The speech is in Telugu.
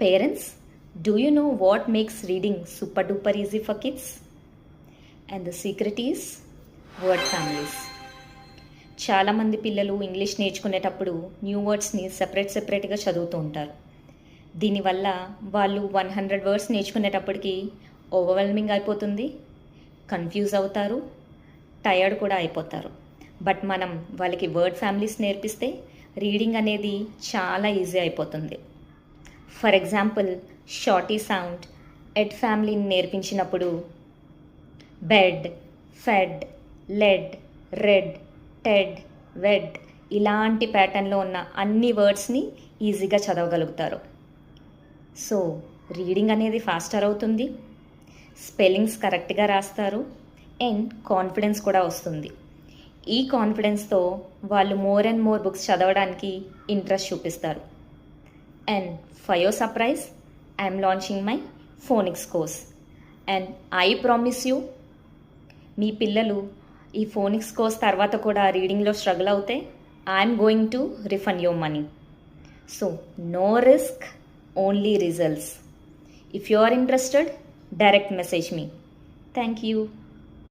Parents, do you know what makes reading super duper easy for kids? And the secret is word families. చాలామంది పిల్లలు ఇంగ్లీష్ నేర్చుకునేటప్పుడు న్యూ వర్డ్స్ని సెపరేట్గా చదువుతూ ఉంటారు. దీనివల్ల వాళ్ళు 100 వర్డ్స్ నేర్చుకునేటప్పటికి ఓవర్వెల్మింగ్ అయిపోతుంది, కన్ఫ్యూజ్ అవుతారు, టయర్డ్ కూడా అయిపోతారు. బట్ మనం వాళ్ళకి వర్డ్ ఫ్యామిలీస్ నేర్పిస్తే రీడింగ్ అనేది చాలా ఈజీ అయిపోతుంది. For example, short e sound ed ఫ్యామిలీని నేర్పించినప్పుడు bed, fed, led, red, ted, wed ఇలాంటి ప్యాటర్న్లో ఉన్న అన్ని వర్డ్స్ని ఈజీగా చదవగలుగుతారు. సో రీడింగ్ అనేది ఫాస్టర్ అవుతుంది, స్పెల్లింగ్స్ కరెక్ట్గా రాస్తారు, అండ్ కాన్ఫిడెన్స్ కూడా వస్తుంది. ఈ కాన్ఫిడెన్స్తో వాళ్ళు మోర్ అండ్ మోర్ బుక్స్ చదవడానికి ఇంట్రెస్ట్ చూపిస్తారు. And for your surprise, I'm launching my phonics course. And I promise you, మీ పిల్లలు ఈ ఫోనిక్స్ కోర్స్ తర్వాత కూడా రీడింగ్లో స్ట్రగుల్ అవుతే I'm going to refund your money. So no risk, only results. If you are interested, direct message me. Thank you.